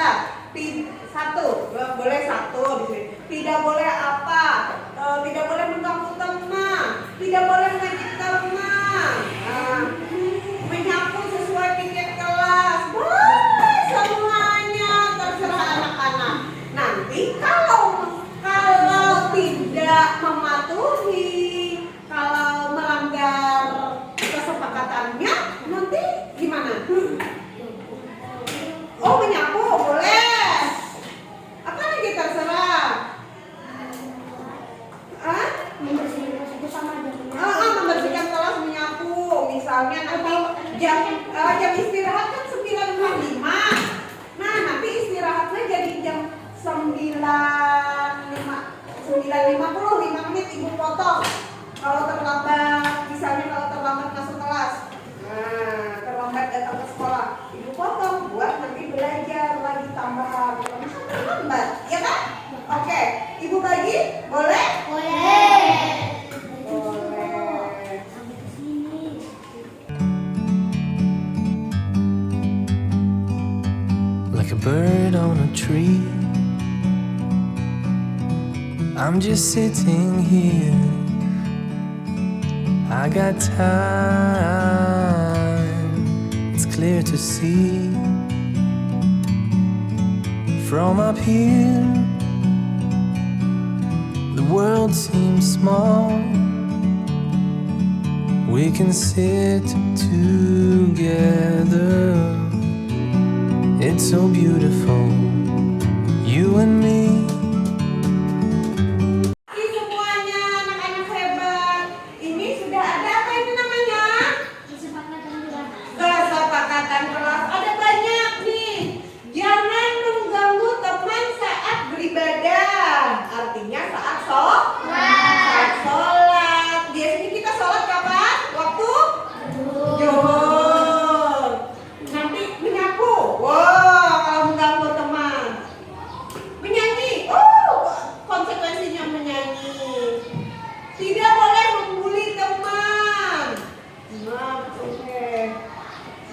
Sebentar. Satu, boleh satu di sini. Tidak boleh apa? Tidak boleh mengganggu teman. Tidak boleh mengejek teman. Menyapu sesuai tiket kelas. Boleh semuanya, terserah anak-anak. Nanti kalau tidak mematuhi, kalau melanggar kesepakatannya, nanti gimana? Oh, menyapu boleh. Apa lagi terserah? Membersihkan kelas, menyapu. Misalnya nanti jam istirahat kan 9.55. Nah, nanti istirahatnya jadi jam 9.50, 5 menit ibu potong. Kalau terlambat, misalnya kalau terlambat masuk kelas, terlambat datang ke sekolah, ibu potong buat nanti belajar lagi tambahan. Karena kan terlambat, ya kan? Oke, ibu bagi, boleh? Boleh. Like a bird on a tree, I'm just sitting here. I got time, it's clear to see. From up here, the world seems small. We can sit together. It's so beautiful, you and me. Semuanya anak-anak hebat. Ini sudah ada apa ini namanya? Kesepakatan kelas. Ada banyak nih. Jangan mengganggu teman saat beribadah. Artinya saat sholat. Biasanya kita sholat kapan? Waktu zuhur. Nanti menyapu. Wow, kalau mengganggu teman. Menyanyi. Konsekuensinya menyanyi. Tidak boleh membuli teman. Oke.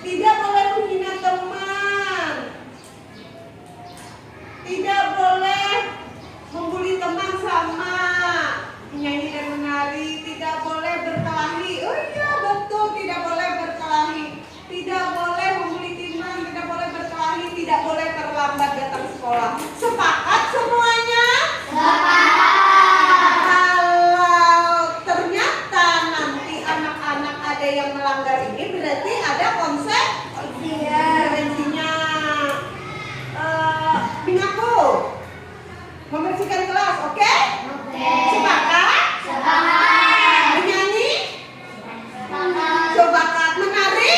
Tidak boleh menghina teman. Tidak boleh membuli teman sama menyanyi dan menari. Tidak boleh berkelahi. Oh iya betul, tidak boleh berkelahi. Tidak boleh membuli teman. Tidak boleh berkelahi. Tidak boleh terlambat datang sekolah. Sepakat semuanya? Kalau ternyata nanti anak-anak ada yang melanggar ini, berarti ada konsekuensinya. Menyapu, membersihkan kelas, oke? Sepakat? Menyanyi? Sepakat. Menari?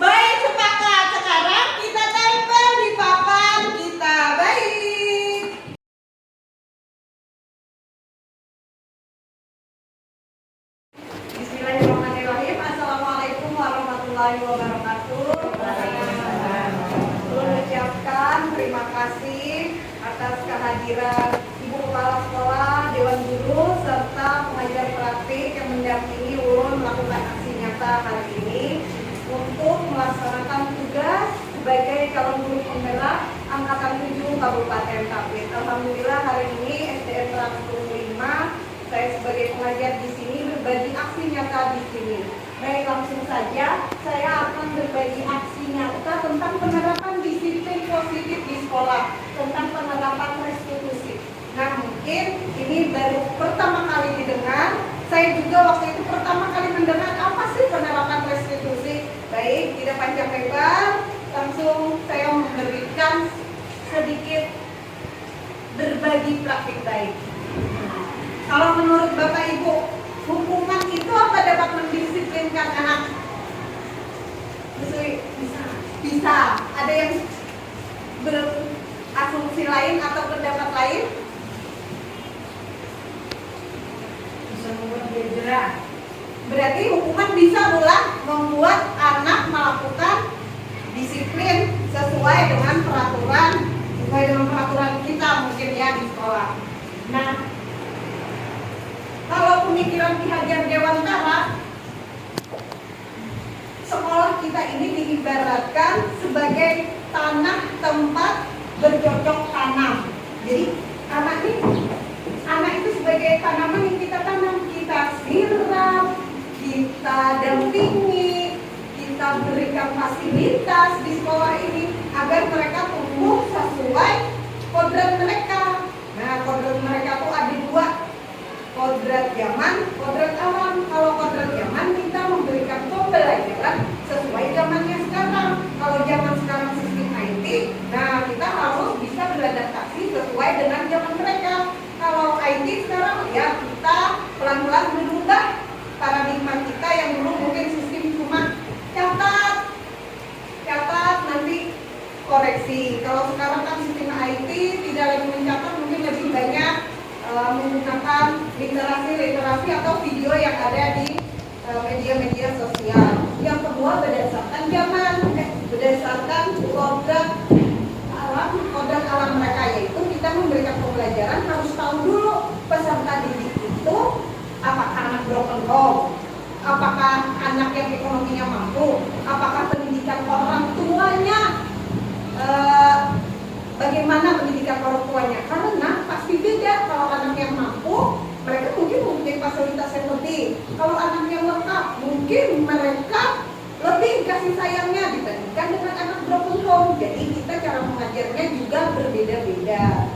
Baik, sepakat. Sekarang kita tempel di papan kita. Baik. Bismillahirrahmanirrahim. Assalamualaikum warahmatullahi wabarakatuh. Mengucapkan terima kasih atas kehadiran Ibu Kepala Sekolah, Dewan Guru, serta pengajar praktik yang mendampingi Ulun melakukan aksi nyata hari ini untuk melaksanakan tugas sebagai calon guru penggerak Angkatan 7 Kabupaten Tapit. Alhamdulillah hari ini SDN Rangkung 5, saya sebagai pengajar di sini berbagi aksi nyata di sini. Baik, langsung saja saya akan berbagi aksi nyata tentang penerapan disiplin positif di sekolah, tentang penerapan restitusi. Nah, mungkin ini baru pertama kali didengar. Saya juga waktu itu pertama kali mendengar apa sih penerapan restitusi. Baik, tidak panjang lebar, langsung saya memberikan sedikit berbagi praktik baik. Kalau menurut Bapak Ibu, hukuman itu apa dapat mendisiplinkan anak? Bisa. Ada yang berasumsi lain atau pendapat lain? Bisa membuat dia jerah. Berarti hukuman bisa membuat anak melakukan disiplin sesuai dengan peraturan kita mungkin ya di sekolah. Nah, kalau pemikiran Ki Hajar Dewantara, sekolah kita ini diibaratkan sebagai tanah fasilitas di sekolah ini agar mereka tumbuh sesuai kodrat mereka. Nah, kodrat mereka tuh ada dua, kodrat zaman, kodrat alam. Kalau kodrat zaman kita memberikan pembelajaran sesuai zamannya sekarang. Kalau zaman sekarang sistem IT, nah kita harus bisa beradaptasi sesuai dengan zaman mereka. Kalau IT sekarang ya kita pelan-pelan berubah paradigma kita yang dulu mungkin sistem cuma catat nanti koreksi. Kalau sekarang kan sistem IT tidak lagi mencatat, mungkin lebih banyak menggunakan literasi atau video yang ada di media-media sosial. Yang kedua berdasarkan zaman, berdasarkan kodrat alam mereka, yaitu kita memberikan pembelajaran harus tahu dulu peserta didik itu apakah anak broken home, apakah anak yang ekonominya mampu, apakah pendidikan orang tuanya, bagaimana pendidikan orang tuanya, karena pasti beda. Kalau anak yang mampu, mereka mungkin mempunyai fasilitas yang lebih. Kalau anak yang lengkap, mungkin mereka lebih kasih sayangnya dibandingkan dengan anak broken home. Jadi kita cara mengajarnya juga berbeda-beda.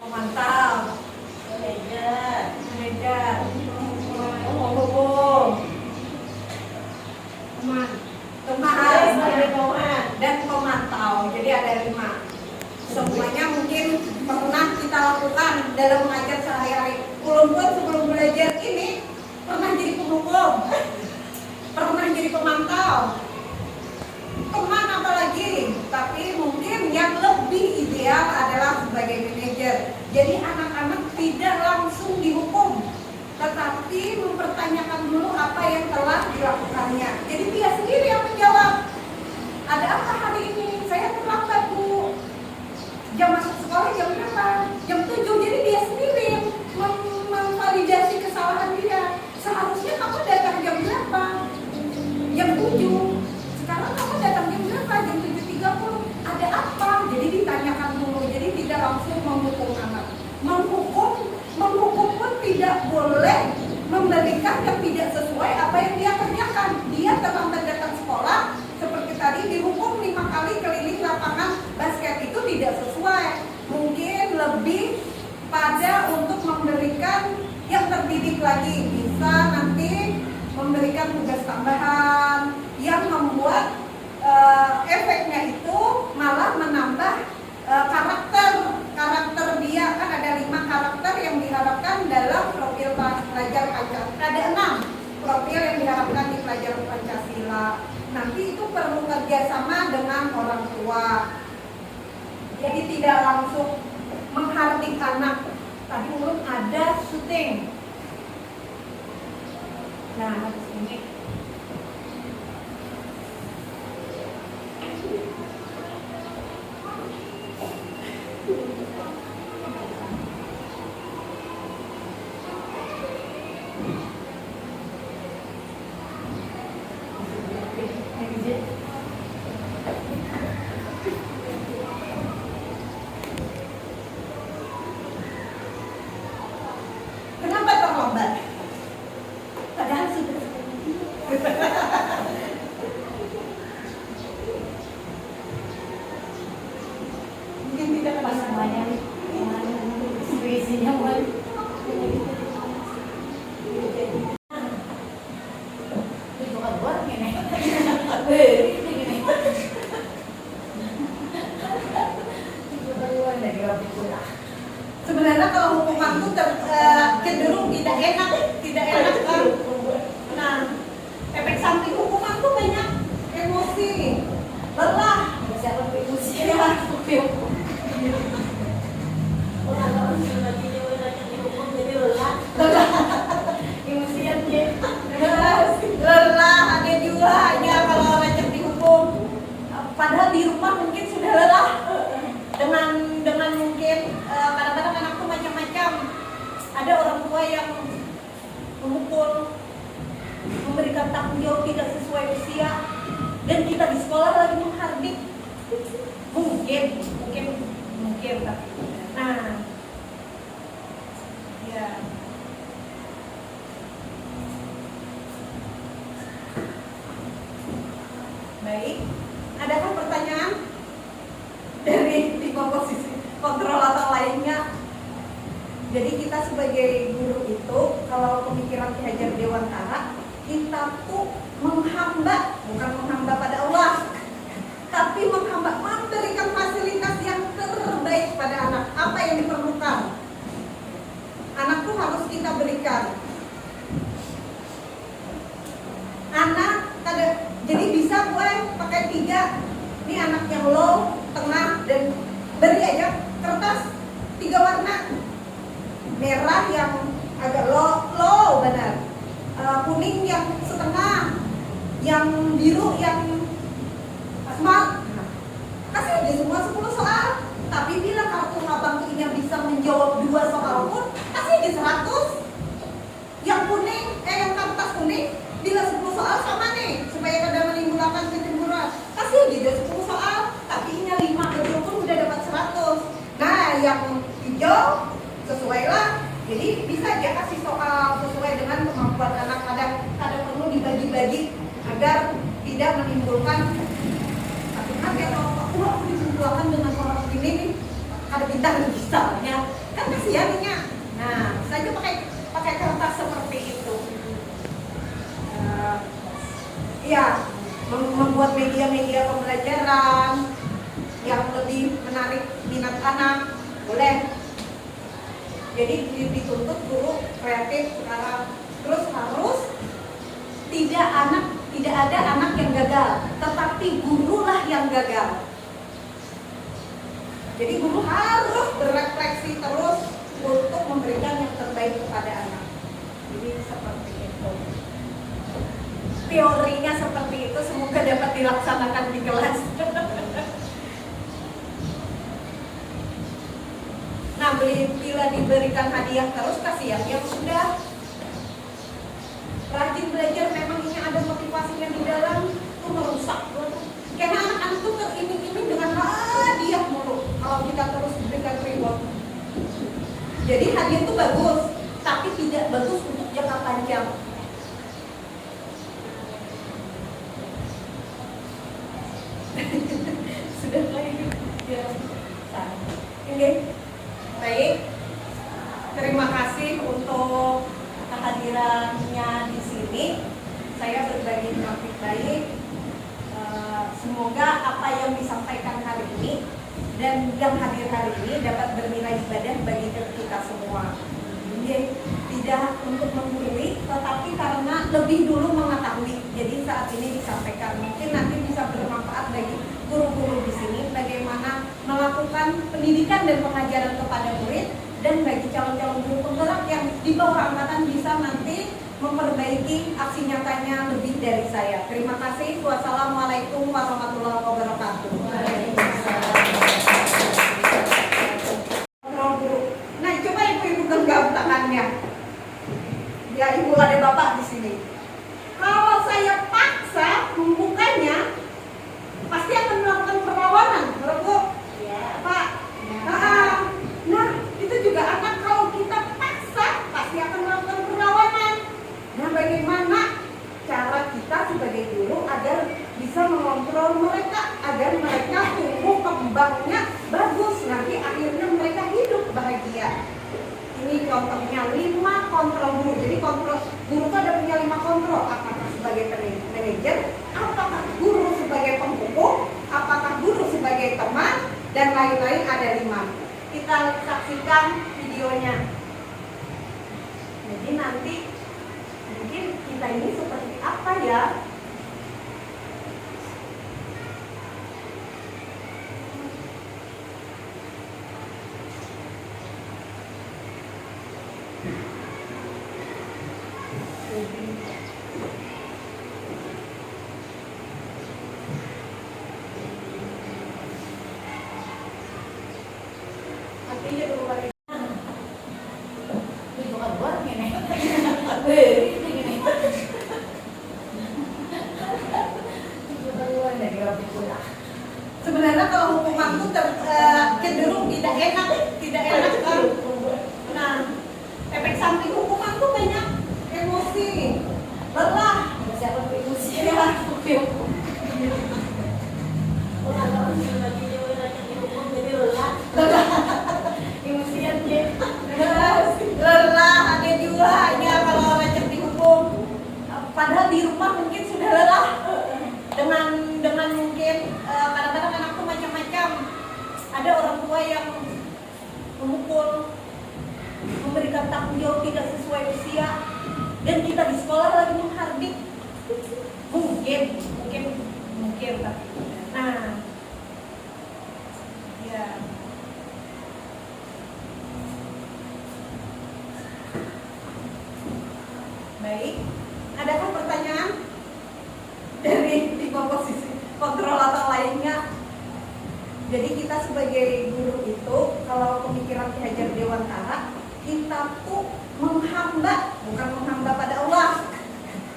Mantap. Belajar. Teman dan pemantau. Jadi ada 5. Semuanya mungkin pernah kita lakukan dalam mengajar sehari-hari. Walaupun sebelum belajar ini pernah jadi penghukum, pernah jadi pemantau, teman apalagi. Tapi mungkin yang lebih ideal adalah sebagai manajer. Jadi anak-anak tidak langsung dihukum, tetapi mempertanyakan dulu apa yang telah dilakukannya. Jadi dia sendiri yang menjawab. Ada apa hari ini? Saya terlambat, Bu. Jam masuk sekolah jam berapa? Jam 7. Jadi dia sendiri yang memvalidasi kesalahan dia. Seharusnya kamu datang jam berapa? Jam 7. Sekarang kamu datang jam berapa? Jam 7.30. Ada apa? Jadi ditanyakan dulu. Jadi tidak langsung menghukum anak. Menghukum pun tidak boleh memberikan yang tidak sesuai apa yang dia kerjakan. Dia terlambat datang sekolah, seperti tadi dihukum 5 kali keliling lapangan basket, itu tidak sesuai. Mungkin lebih pada untuk memberikan yang terdidik lagi, bisa nanti memberikan tugas tambahan yang membuat efeknya itu malah menambah karakter dia. Kan ada 5 karakter yang diharapkan dalam profil pelajar Pancasila. Ada 6 profil yang diharapkan di pelajaran Pancasila. Nanti itu perlu kerjasama dengan orang tua. Jadi tidak langsung menghardik anak. Tadi belum ada syuting. Nah, habis ini kenapa terlambat? Padahal sudah mungkin tidak pas semuanya isinya mulai sebenarnya kalau hukuman itu cenderung tidak enak kan. Nah, efek samping hukuman itu banyak, emosi, lelah, lelah ada juga hanya kalau rajin dihukum. Padahal di rumah mungkin sudah lelah dengan mungkin kadang-kadang anak tuh macam-macam. Ada orang tua yang memukul, memberikan tanggung jawab tidak sesuai usia, dan kita di sekolah lagi menghardik. Mungkin tapi nah ya Baik, adakah pertanyaan dari 5 posisi kontrol atau lainnya? Jadi kita sebagai guru itu, kalau pemikiran Ki Hajar Dewantara, kita tuh menghamba, bukan menghamba pada Allah, tapi menghamba, memberikan fasilitas yang terbaik pada anak. Apa yang diperlukan? Anak tuh harus kita berikan. Anak jadi bisa gue pakai 3. Ini anak yang low, tengah, dan beri aja kertas 3 warna. Merah yang agak low benar, kuning yang setengah, yang biru yang smart. Kasih aja semua 10 soal. Tapi bila kartu abang ini bisa menjawab 2 soal pun, kasih aja 100. Yang kuning, yang kertas kuning, bila 10 soal sama nih, supaya kada menimbulkan kecemburuan. Kasih aja 10 soal, tapi ini 5 kecil pun udah dapat 100. Nah, yang hijau sesuai lah. Jadi bisa aja kasih soal sesuai dengan kemampuan anak. Kadang perlu dibagi-bagi agar tidak menimbulkan tapi nanti kalau aku dikumpulkan dengan orang ini nih, ada bintang misalnya, kan kasihannya. Nah, saja pakai kertas seperti itu. Ya, membuat media-media pembelajaran yang lebih menarik minat anak, boleh. Jadi dituntut guru kreatif sekarang. Terus harus tidak ada anak yang gagal, tetapi gurulah yang gagal. Jadi guru harus berefleksi terus untuk memberikan yang terbaik kepada anak. Jadi seperti itu. Teorinya seperti itu, semoga dapat dilaksanakan di kelas. Nah, bila diberikan hadiah terus, kasihan yang sudah rajin belajar, memang ini ada motivasinya di dalam, itu merusak. Karena anak-anak itu teriming-iming dengan hadiah mulu kalau kita terus berikan reward. Jadi hadiah itu bagus, tapi tidak bagus untuk jangka panjang. Sudah lagi ya. Oke. Baik, terima kasih untuk kehadirannya di sini. Saya berbagi topik baik. Semoga apa yang disampaikan hari ini dan yang hadir hari ini dapat bernilai ibadah bagi kita semua. Jadi tidak untuk menggurui, tetapi karena lebih dulu mengetahui. Jadi saat ini disampaikan, mungkin nanti bisa bermanfaat bagi guru-guru di sini bagaimana melakukan pendidikan dan pengajaran kepada murid, dan bagi calon-calon guru penggerak yang di bawah angkatan bisa nanti memperbaiki aksi nyatanya lebih dari saya. Terima kasih. Wassalamualaikum warahmatullahi wabarakatuh. Nah, coba ibu-ibu genggam tangannya. Ya, ibu ada bapak di sini. Kalau saya paksa membukanya, pasti akan melakukan perlawanan, Bu. Ya, Pak. Ya. Nah, itu juga anak kalau kita paksa pasti akan melakukan perlawanan. Nah, bagaimana cara kita sebagai guru agar bisa mengontrol mereka, agar mereka tumbuh kembangnya bagus, nanti akhirnya mereka hidup bahagia. Ini contohnya 5 kontrol guru. Jadi kontrol guru itu ada punya 5 kontrol. Apakah sebagai manajer, apakah guru sebagai penghukum, apakah guru sebagai teman, dan lain-lain, ada 5. Kita saksikan videonya. Jadi nanti mungkin kita ini seperti apa ya? Artinya dulu lagi. Itu kan luar ini. Sebenarnya kalau hukuman itu cenderung tidak enak kan. Nah, efek samping hukuman itu banyak emosi, lelah, emosi ya. mungkin tapi nah ya baik, adakah pertanyaan dari tipe posisi kontrol atau lainnya? Jadi kita sebagai guru itu kalau pemikiran Ki Hajar Dewantara, kita tuh menghamba, bukan menghamba pada Allah,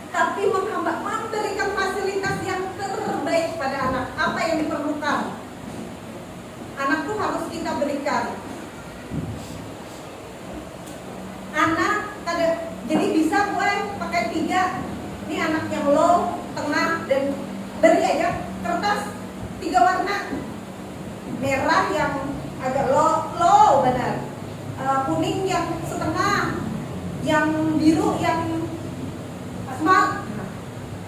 tapi menghamba, memberikan fasilitas yang terbaik pada anak. Apa yang diperlukan anak tuh harus kita berikan. Anak ada, jadi bisa gue pakai 3. Ini anak yang low, tengah, dan beri aja kertas 3 warna. Merah yang agak low benar, kuning yang setengah, yang biru yang smart.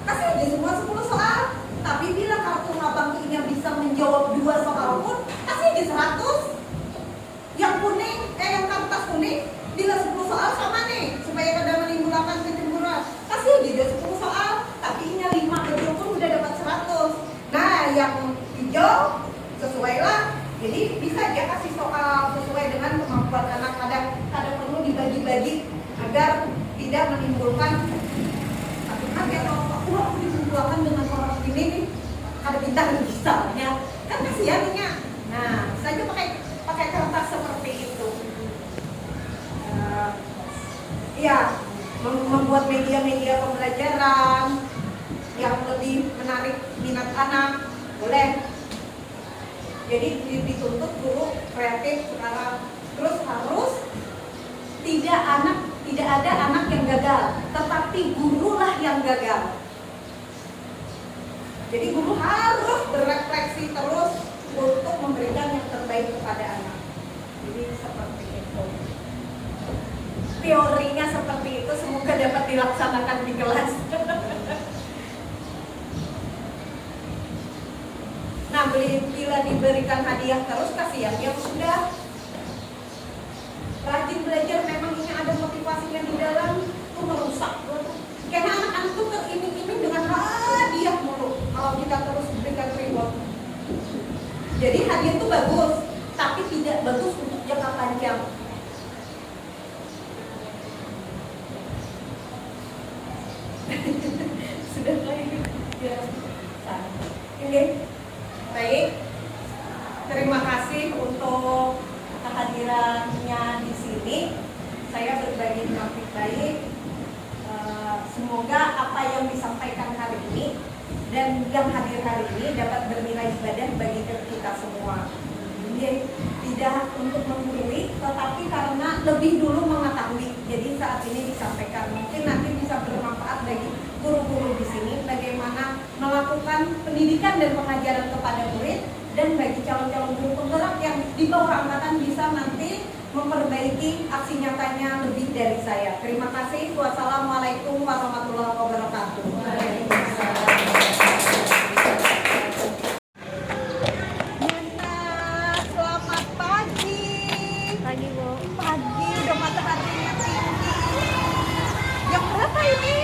Kasih aja semua 10 soal. Tapi bila kartu abangnya bisa menjawab 2 soal pun, kasih aja 100. Yang kuning, yang kertas kuning, bila 10 soal sama nih, supaya kada menimbulkan kecemburuan. Kasih aja dia 10 soal, tapi ini 5 betul pun udah dapat 100. Nah, yang hijau sesuai lah. Jadi bisa dia kasih soal sesuai dengan kemampuan anak. Kadang perlu dibagi-bagi agar tidak menimbulkan tapi kaget kalau aku dikumpulkan dengan orang ini nih ada pintar misalnya kan kasihannya. Nah, bisa aja pakai kertas seperti itu. Ya, membuat media-media pembelajaran yang lebih menarik minat anak boleh. Jadi dituntut guru kreatif sekarang. Terus harus tidak ada anak yang gagal, tetapi gurulah yang gagal. Jadi guru harus berefleksi terus untuk memberikan yang terbaik kepada anak. Jadi seperti itu. Teorinya seperti itu, semoga dapat dilaksanakan di kelas. Nah, bila diberikan hadiah terus, kasihan yang sudah rajin belajar, memang ini ada motivasinya di dalam, itu merusak. Karena anak-anak tuh teriming-iming dengan hadiah mulu kalau kita terus berikan reward. Jadi hadiah itu bagus, tapi tidak bagus untuk jangka panjang. Sudah lagi ya. Oke. Baik, terima kasih untuk kehadirannya di sini. Saya berbagi topik baik. Semoga apa yang disampaikan hari ini dan yang hadir hari ini dapat bernilai ibadah bagi kita semua. Jadi tidak untuk menggurui, tetapi karena lebih dulu mengetahui. Jadi saat ini disampaikan, mungkin nanti bisa bermanfaat bagi guru-guru di sini bagaimana melakukan pendidikan dan pengajaran kepada murid, dan bagi calon-calon guru penggerak yang di bawah angkatan bisa nanti memperbaiki aksi nyatanya lebih dari saya. Terima kasih. Wassalamualaikum warahmatullahi wabarakatuh. Selamat pagi. Pagi, Bu. Pagi, udah mataharinya tinggi. Jam berapa ini?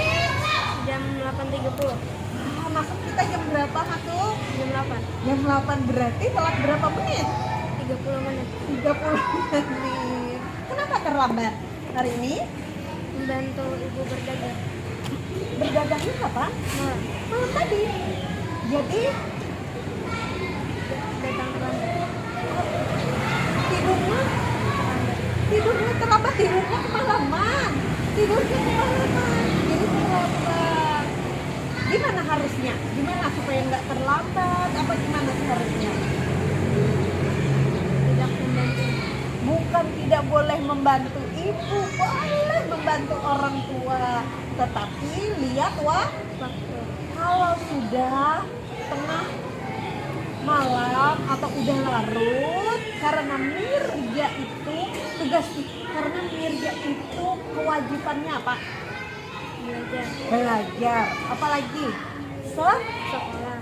Jam 8.30. Masuk kita jam berapa, Hatu? Jam 8. Jam 8 berarti telat berapa menit? 30 menit. 30 menit. Kenapa terlambat hari ini? Membantu ibu berdagang. Berdagangnya kapan? Malam tadi. Jadi Datang terlambat. tidurnya terlambat, tidurnya kemalaman. Jadi terlambat. Gimana harusnya? Gimana supaya nggak terlambat? Apa gimana seharusnya? Tidak membantu. Bukan tidak boleh membantu ibu, boleh membantu orang tua. Tetapi lihat Waktu. kalau sudah tengah malam atau udah larut, karena mirja itu karena mirja itu kewajibannya apa? Belajar. Apalagi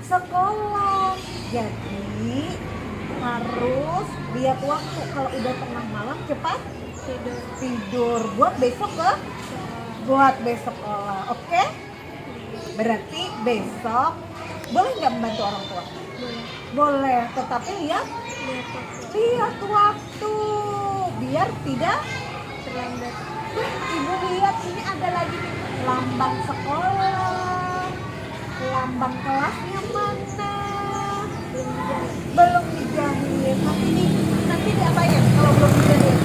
sekolah. Jadi harus lihat waktu, kalau udah tengah malam cepat tidur buat besok sekolah. Oke? Berarti besok Boleh nggak membantu orang tua? Boleh. Boleh, tetapi lihat Lihat waktu waktu biar tidak. terlambat. Ibu lihat ini ada lagi nih, lambang sekolah, lambang kelasnya mana? Belum dijahit. Nanti diapain kalau belum dijahit?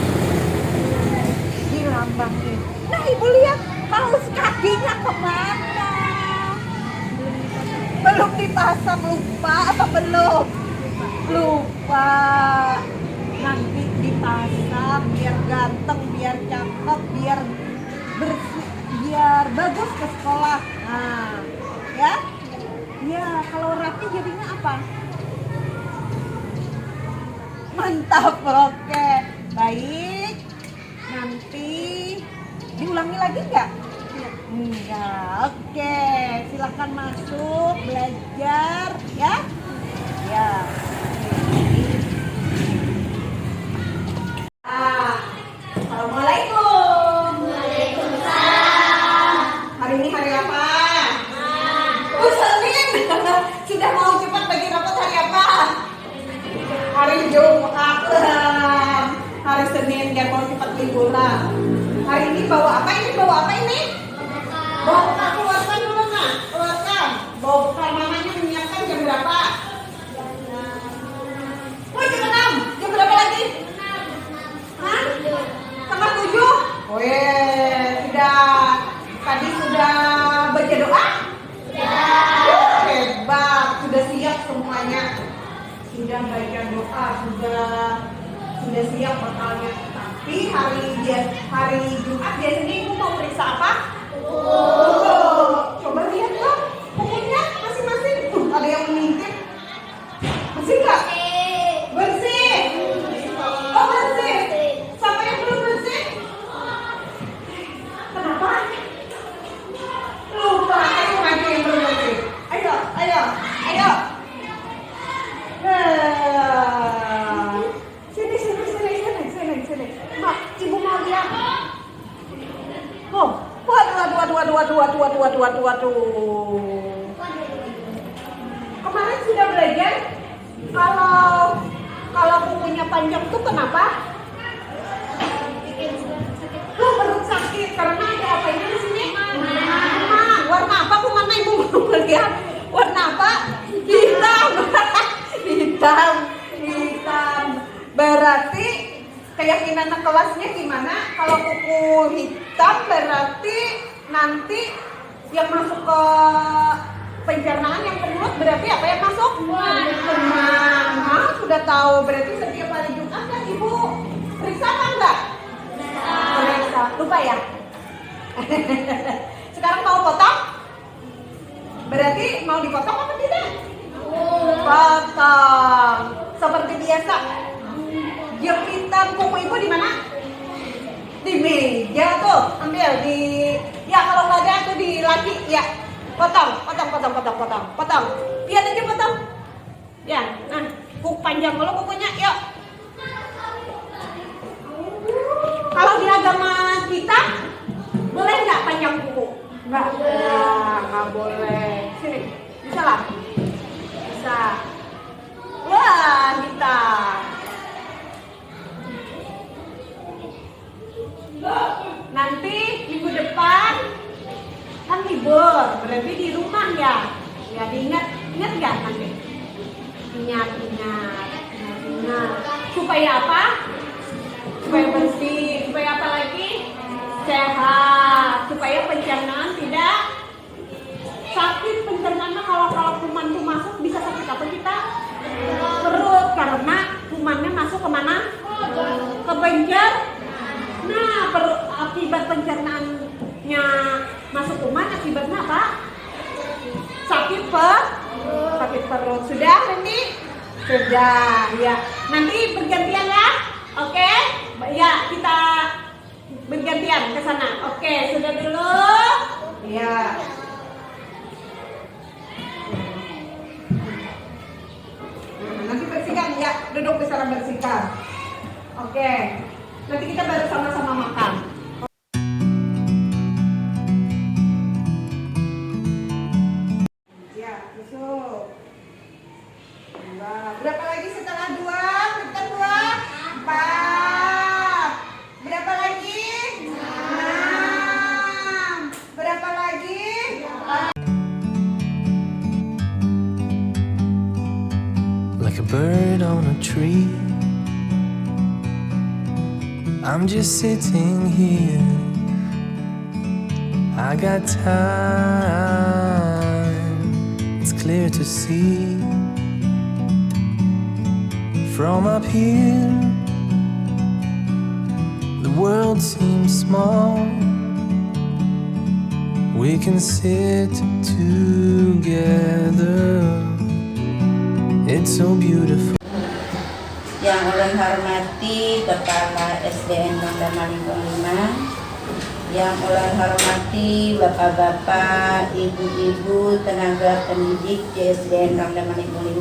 Dilambangin. Nah ibu lihat kaos kakinya kemana? Belum dipasang, lupa apa belum? Lupa. Nanti dipasang biar ganteng, biar cakep, biar bersih, biar bagus ke sekolah. Nah, ya? Ya, kalau rapi jadinya apa? Mantap, oke. Baik. Nanti diulangi lagi nggak? Enggak. Oke, silakan masuk belajar ya. Ya. Assalamualaikum. Waalaikumsalam. Hari ini hari apa? Senin. Sudah mau cepat bagi rapot hari apa? Hari Jumat. Hari Senin biar mau cepat liburan. Hari ini bawa apa ini? Bawa apa ini? Bawa bekal, keluarkan dulu nak. Keluarkan. Bawa bekal, mamanya menyiapkan jam berapa? Oh jam 6. Jam berapa lagi? Hah? Setengah 7? Tadi sudah baca doa? Hebat, sudah siap semuanya. Sudah baca doa, sudah siap bekalnya. Tapi hari Jumat biasanya ibu mau periksa apa? Coba lihat dong bukunya masing-masing. Ada yang mengintip? Masih nggak? Bersih. Oh bersih. Siapa yang belum bersih? Kenapa? Lupa. Ayo maju yang belum bersih. Ayo. Sini. Mak, ibu mau lihat. Oh, waduh. Kemarin sudah belajar kalau kukunya panjang tuh kenapa? Perut sakit karena ada apa ini di sini? Warna apa kumannya ibu mau lihat? Warna apa? Hitam. Berarti keyakinan kelasnya gimana? Kalau kuku hitam berarti nanti yang masuk ke pencernaan yang perut berarti apa yang masuk? Kuman. Nah, sudah tahu berarti setiap hari Jumat kan ibu periksa apa enggak? Periksa. Lupa ya? Sekarang mau potong? Berarti mau dipotong apa tidak? Potong. Seperti biasa. Jepitan kuku ibu di mana? Di meja tuh. Ambil ya kalau nggak ada tuh di laki ya. Potong. Lihat aja potong. Ya, nah, kuku panjang kalau kukunya, yuk. Kalau di agama kita boleh nggak panjang kuku? Nggak boleh. Sini, bisa lah. Bisa. Wah, kita. Nanti minggu depan kan libur, berarti di rumah ya. Ya diingat nggak nanti? Ingat. Supaya apa? Supaya bersih. Supaya apa lagi? Sehat. Supaya pencernaan tidak sakit. Pencernaan kalau kuman itu masuk bisa sakit apa kita? Perut, karena kumannya masuk kemana? Ke pencer. Nah, akibat pencernaannya masuk kuman, akibatnya apa? Sakit perut. Sudah nanti? Sudah, ya. Nanti bergantian ya, oke? Ya, kita bergantian ke sana. Oke, sudah dulu? Ya. Nanti bersihkan ya, duduk di sana bersihkan. Oke. Nanti kita baru sama-sama makan. Ya, besok 2. Berapa lagi setelah 2? Tekan 2. 4. Berapa lagi? 6. Berapa lagi? Like a bird on a tree, I'm just sitting here. I got time, it's clear to see. From up here, the world seems small. We can sit together, it's so beautiful. Yang ulun hormati Kepala SDN Nondama 55, yang ulun hormati Bapak-bapak, Ibu-ibu, tenaga pendidik di SDN Nondama 55,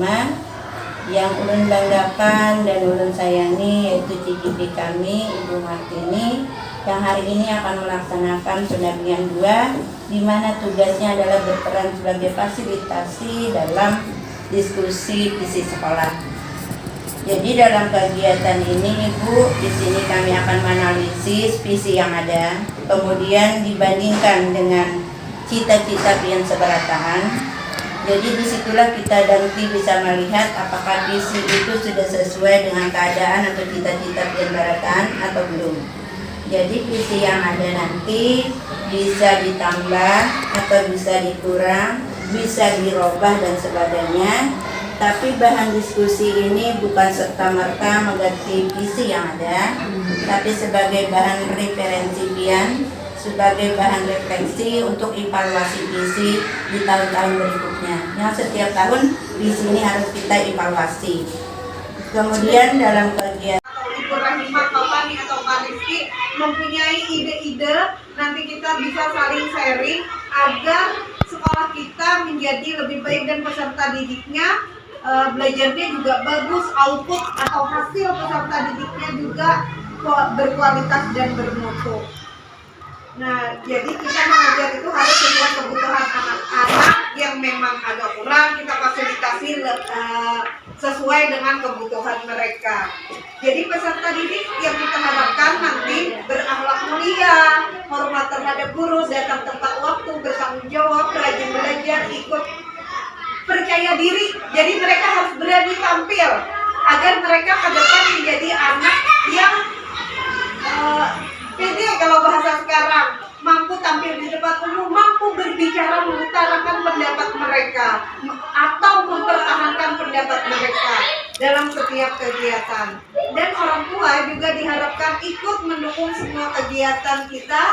yang ulun banggakan dan ulun sayangi yaitu CGP kami, Ibu Martini, yang hari ini akan melaksanakan pendampingan 2, di mana tugasnya adalah berperan sebagai fasilitasi dalam diskusi visi sekolah. Jadi dalam kegiatan ini Ibu, di sini kami akan menganalisis visi yang ada, kemudian dibandingkan dengan cita-cita pian seberataan. Jadi disitulah kita nanti bisa melihat apakah visi itu sudah sesuai dengan keadaan atau cita-cita pian seberataan atau belum. Jadi visi yang ada nanti bisa ditambah atau bisa dikurang, bisa dirubah dan sebagainya. Tapi bahan diskusi ini bukan serta-merta mengganti visi yang ada, tapi sebagai bahan referensi pian, sebagai bahan refleksi untuk evaluasi visi di tahun-tahun berikutnya. Yang setiap tahun visi ini harus kita evaluasi. Kemudian dalam kegiatan Ibu Rahimah, Pak Fani atau Pak Rizky mempunyai ide-ide, nanti kita bisa saling sharing agar sekolah kita menjadi lebih baik dan peserta didiknya belajarnya juga bagus, output atau hasil peserta didiknya juga berkualitas dan bermutu. Nah, jadi kita mengajar itu harus sesuai kebutuhan anak-anak yang memang agak kurang, kita fasilitasi sesuai dengan kebutuhan mereka. Jadi peserta didik yang kita harapkan nanti berakhlak mulia, hormat terhadap guru, datang tepat waktu, bertanggung jawab, rajin belajar, ikut, percaya diri. Jadi mereka harus berani tampil agar mereka ke depan menjadi anak yang pede, kalau bahasa sekarang, mampu tampil di depan umum, mampu berbicara, mengutarakan pendapat mereka atau mempertahankan pendapat mereka dalam setiap kegiatan. Dan orang tua juga diharapkan ikut mendukung semua kegiatan kita,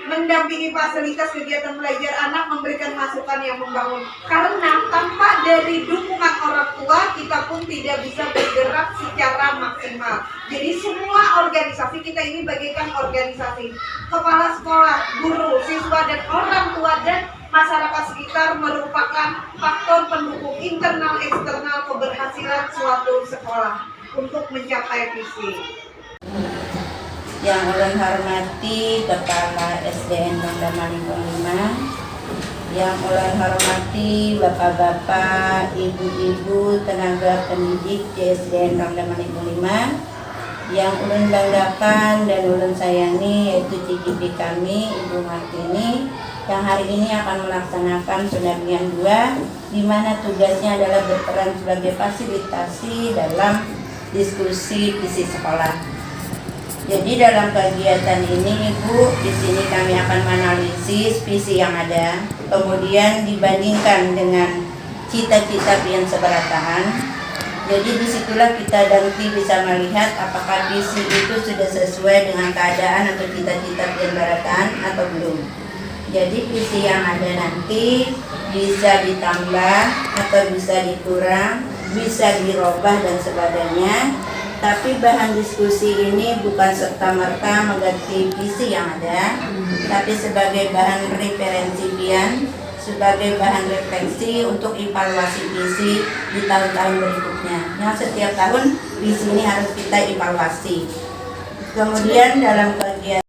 mendampingi fasilitas kegiatan belajar anak, memberikan masukan yang membangun. Karena tanpa dari dukungan orang tua, kita pun tidak bisa bergerak secara maksimal. Jadi semua organisasi kita ini bagaikan organisasi. Kepala sekolah, guru, siswa, dan orang tua dan masyarakat sekitar merupakan faktor pendukung internal eksternal keberhasilan suatu sekolah untuk mencapai visi. yang ulun hormati Kepala SDN Nondama 55, yang ulun hormati Bapak-bapak, Ibu-ibu, tenaga pendidik di SDN Nondama 55, yang ulun banggakan dan ulun sayangi yaitu CGP kami, Ibu Martini, yang hari ini akan melaksanakan pendampingan 2, di mana tugasnya adalah berperan sebagai fasilitasi dalam diskusi visi sekolah. Jadi dalam kegiatan ini Ibu, di sini kami akan menganalisis visi yang ada, kemudian dibandingkan dengan cita-cita pian seberataan. Jadi disitulah kita nanti bisa melihat apakah visi itu sudah sesuai dengan keadaan atau cita-cita pian seberataan atau belum. Jadi visi yang ada nanti bisa ditambah atau bisa dikurang, bisa dirubah dan sebagainya. Tapi bahan diskusi ini bukan serta-merta mengganti visi yang ada, tapi sebagai bahan referensi pian, sebagai bahan refleksi untuk evaluasi visi di tahun-tahun berikutnya. Yang setiap tahun visi ini harus kita evaluasi. Kemudian dalam kegiatan